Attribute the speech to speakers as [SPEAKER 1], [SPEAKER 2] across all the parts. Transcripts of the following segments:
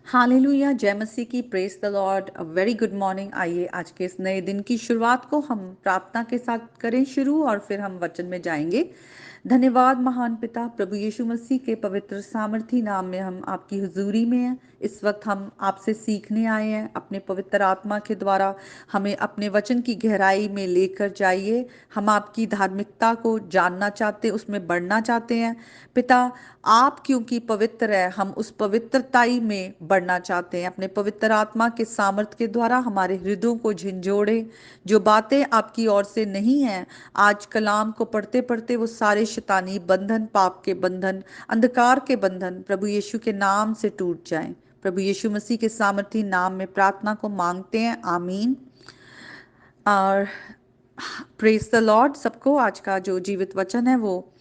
[SPEAKER 1] Hallelujah, जय मसीह की, praise the Lord. A very good morning. आइए आज के इस नए दिन की शुरुआत को हम प्रार्थना के साथ करें शुरू, और फिर हम वचन में जाएंगे। धन्यवाद महान पिता, प्रभु यीशु मसीह के पवित्र सामर्थी नाम में हम आपकी हुजूरी में हैं। इस वक्त हम आपसे सीखने आए हैं। अपने पवित्र आत्मा के द्वारा हमें अपने वचन की गहराई में लेकर जाइए। हम आपकी धार्मिकता को जानना चाहते, उसमें बढ़ना चाहते हैं पिता। आप क्योंकि पवित्र है, हम उस पवित्रताई में बढ़ना चाहते हैं। अपने पवित्र आत्मा के सामर्थ्य के द्वारा हमारे हृदयों को झिंझोड़े। जो बातें आपकी ओर से नहीं हैं, आज कलाम को पढ़ते पढ़ते वो सारे शैतानी बंधन, पाप के बंधन, अंधकार के बंधन प्रभु यीशु के नाम से टूट जाएं। प्रभु यीशु मसीह के सामर्थी नाम में प्रार्थना को मांगते हैं, आमीन। और प्रेज द लॉर्ड सबको। आज का जो जीवित वचन है वो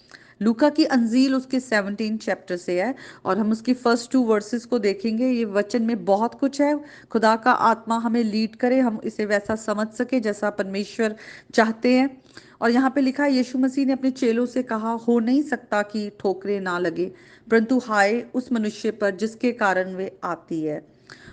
[SPEAKER 1] लूका की अंजील उसके 17 चैप्टर से है, और हम उसकी फर्स्ट 2 वर्सेस को देखेंगे। ये वचन में बहुत कुछ है। खुदा का आत्मा हमें लीड करे, हम इसे वैसा समझ सके जैसा परमेश्वर चाहते हैं। और यहाँ पे लिखा है, यीशु मसीह ने अपने चेलों से कहा, हो नहीं सकता कि ठोकरें ना लगे, परंतु हाय उस मनुष्य पर जिसके कारण वे आती है।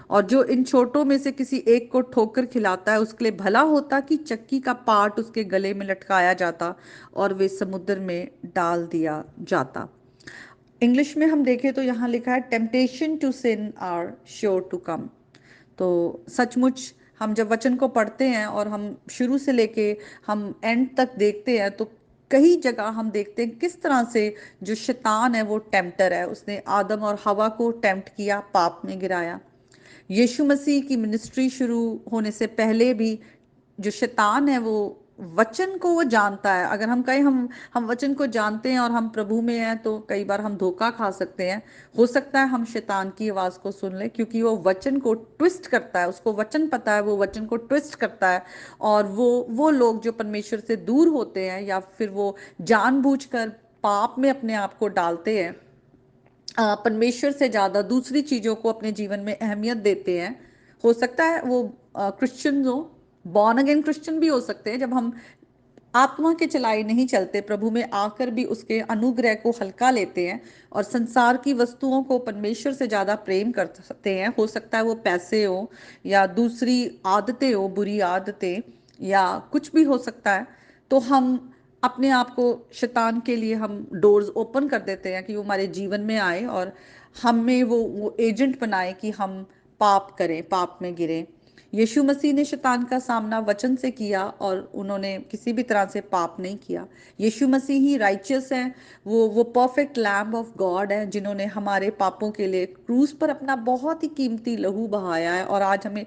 [SPEAKER 1] और जो इन छोटों में से किसी एक को ठोकर खिलाता है, उसके लिए भला होता कि चक्की का पार्ट उसके गले में लटकाया जाता और वे समुद्र में डाल दिया जाता। इंग्लिश में हम देखें तो यहाँ लिखा है, temptation to sin are sure to come. तो सचमुच हम जब वचन को पढ़ते हैं और हम शुरू से लेके हम एंड तक देखते हैं, तो कई जगह हम देखते हैं किस तरह से जो शैतान है वो टेम्पटर है। उसने आदम और हवा को टेम्प्ट किया, पाप में गिराया। यीशु मसीह की मिनिस्ट्री शुरू होने से पहले भी जो शैतान है वो वचन को वो जानता है। अगर हम कहें हम वचन को जानते हैं और हम प्रभु में हैं, तो कई बार हम धोखा खा सकते हैं। हो सकता है हम शैतान की आवाज को सुन ले, क्योंकि वो वचन को ट्विस्ट करता है। उसको वचन पता है, वो वचन को ट्विस्ट करता है। और वो लोग जो परमेश्वर से दूर होते हैं, या फिर वो जानबूझकर पाप में अपने आप को डालते हैं, परमेश्वर से ज्यादा दूसरी चीजों को अपने जीवन में अहमियत देते हैं। हो सकता है वो क्रिश्चियन हो, बॉर्न अगेन क्रिश्चियन भी हो सकते हैं। जब हम आत्मा के चलाए नहीं चलते, प्रभु में आकर भी उसके अनुग्रह को हल्का लेते हैं और संसार की वस्तुओं को परमेश्वर से ज्यादा प्रेम कर सकते हैं। हो सकता है वो पैसे हो, या दूसरी आदतें हो, बुरी आदतें, या कुछ भी हो सकता है। तो हम अपने आप को शैतान के लिए हम डोर्स ओपन कर देते हैं कि वो हमारे जीवन में आए और हमें वो एजेंट बनाए कि हम पाप करें, पाप में गिरें। यीशु मसीह ने शैतान का सामना वचन से किया, और उन्होंने किसी भी तरह से पाप नहीं किया। यीशु मसीह ही राइचियस हैं। वो परफेक्ट लैम्ब ऑफ गॉड है, जिन्होंने हमारे पापों के लिए क्रूस पर अपना बहुत ही कीमती लहू बहाया है, और आज हमें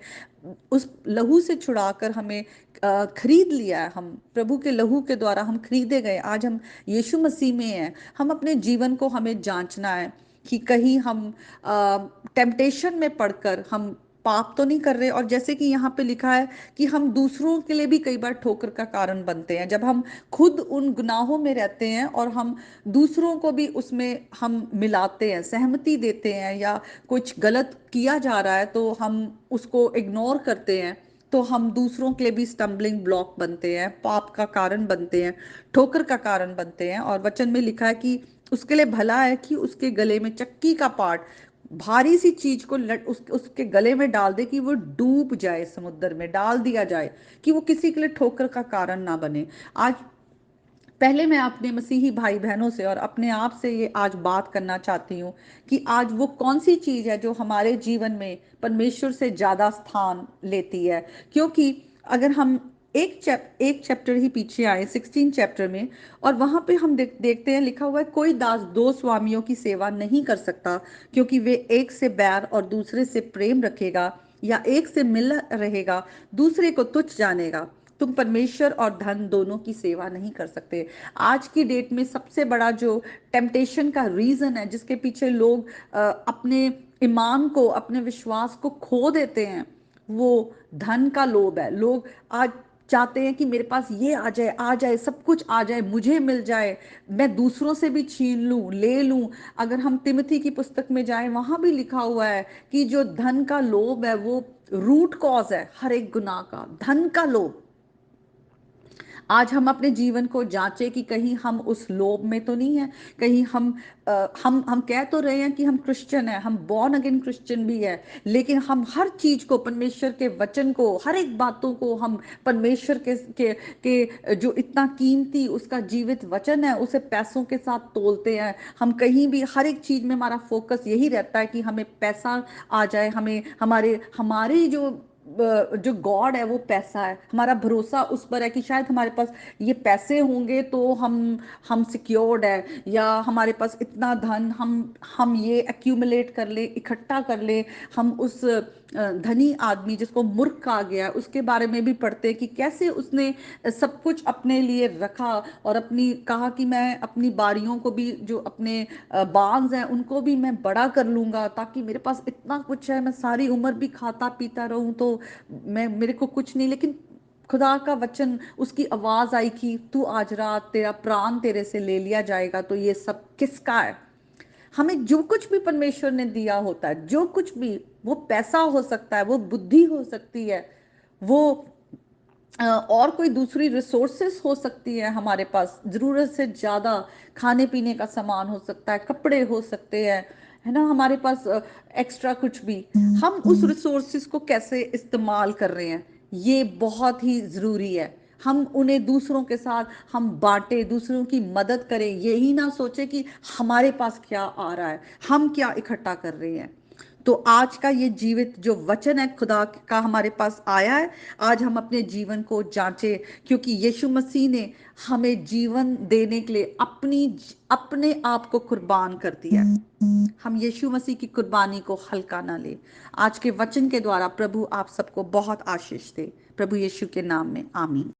[SPEAKER 1] उस लहू से छुड़ाकर हमें खरीद लिया है। हम प्रभु के लहू के द्वारा हम खरीदे गए। आज हम यीशु मसीह में हैं। हम अपने जीवन को हमें जांचना है कि कहीं हम टेम्पटेशन में पड़कर हम पाप तो नहीं कर रहे। और जैसे कि यहाँ पे लिखा है कि हम दूसरों के लिए भी कई बार ठोकर का कारण बनते हैं। जब हम खुद उन गुनाहों में रहते हैं और हम दूसरों को भी उसमें हम मिलाते हैं, सहमति देते हैं, या कुछ गलत किया जा रहा है तो हम उसको इग्नोर करते हैं, तो हम दूसरों के लिए भी स्टम्बलिंग ब्लॉक बनते हैं, पाप का कारण बनते हैं, ठोकर का कारण बनते हैं। और वचन में लिखा है कि उसके लिए भला है कि उसके गले में चक्की का पार्ट, भारी सी चीज को उसके गले में डाल दे, कि वो डूब जाए, समुद्र में डाल दिया जाए, कि वो किसी के लिए ठोकर का कारण ना बने। आज पहले मैं अपने मसीही भाई बहनों से और अपने आप से ये आज बात करना चाहती हूँ कि आज वो कौन सी चीज है जो हमारे जीवन में परमेश्वर से ज्यादा स्थान लेती है। क्योंकि अगर हम एक चैप्टर ही पीछे आए, 16 चैप्टर में, और वहां पे हम देखते हैं लिखा हुआ है, कोई दास दो स्वामियों की सेवा नहीं कर सकता, क्योंकि वे एक से बैर और दूसरे से प्रेम रखेगा, या एक से मिल रहेगा दूसरे को तुच्छ जानेगा। तुम परमेश्वर और धन दोनों की सेवा नहीं कर सकते। आज की डेट में सबसे बड़ा जो टेम्पटेशन का रीजन है, जिसके पीछे लोग अपने ईमान को, अपने विश्वास को खो देते हैं, वो धन का लोभ है। लोग आज चाहते हैं कि मेरे पास ये आ जाए, सब कुछ आ जाए, मुझे मिल जाए, मैं दूसरों से भी छीन लूं, ले लूं। अगर हम तिमोथी की पुस्तक में जाएं, वहां भी लिखा हुआ है कि जो धन का लोभ है वो रूट कॉज है हर एक गुनाह का, धन का लोभ। आज हम अपने जीवन को जांचें कि कहीं हम उस लोभ में तो नहीं है, कहीं हम कह तो रहे हैं कि हम क्रिश्चियन हैं, हम बॉर्न अगेन क्रिश्चियन भी है, लेकिन हम हर चीज को, परमेश्वर के वचन को, हर एक बातों को हम परमेश्वर के जो इतना कीमती उसका जीवित वचन है उसे पैसों के साथ तोलते हैं। हम कहीं भी हर एक चीज में हमारा फोकस यही रहता है कि हमें पैसा आ जाए, हमें हमारे हमारी जो गॉड है वो पैसा है, हमारा भरोसा उस पर है कि शायद हमारे पास ये पैसे होंगे तो हम सिक्योर्ड है, या हमारे पास इतना धन हम ये एक्यूमुलेट कर ले, इकट्ठा कर ले। हम उस धनी आदमी जिसको मूर्ख कहा गया उसके बारे में भी पढ़ते हैं कि कैसे उसने सब कुछ अपने लिए रखा और अपनी कहा कि मैं अपनी बारियों को भी, जो अपने बाग्स हैं उनको भी मैं बड़ा कर लूंगा, ताकि मेरे पास इतना कुछ है, मैं सारी उम्र भी खाता पीता रहूं तो मैं, मेरे को कुछ नहीं। लेकिन खुदा का वचन, उसकी आवाज आई कि तू आज रात तेरा प्राण तेरे से ले लिया जाएगा, तो ये सब किसका है? हमें जो कुछ भी परमेश्वर ने दिया होता है, जो कुछ भी, वो पैसा हो सकता है, वो बुद्धि हो सकती है, वो और कोई दूसरी रिसोर्सेस हो सकती है, हमारे पास जरूरत से ज्यादा खाने पीने का सामान हो सकता है, कपड़े हो सकते हैं, है ना, हमारे पास एक्स्ट्रा कुछ भी। हम उस रिसोर्सेस को कैसे इस्तेमाल कर रहे हैं, ये बहुत ही जरूरी है। हम उन्हें दूसरों के साथ हम बांटे, दूसरों की मदद करें, यही ना सोचे कि हमारे पास क्या आ रहा है, हम क्या इकट्ठा कर रहे हैं। तो आज का ये जीवित जो वचन है खुदा का हमारे पास आया है, आज हम अपने जीवन को जांचें, क्योंकि यीशु मसीह ने हमें जीवन देने के लिए अपने आप को कुर्बान कर दिया। हम यीशु मसीह की कुर्बानी को हल्का ना ले। आज के वचन के द्वारा प्रभु आप सबको बहुत आशीष दे, प्रभु यीशु के नाम में, आमीन।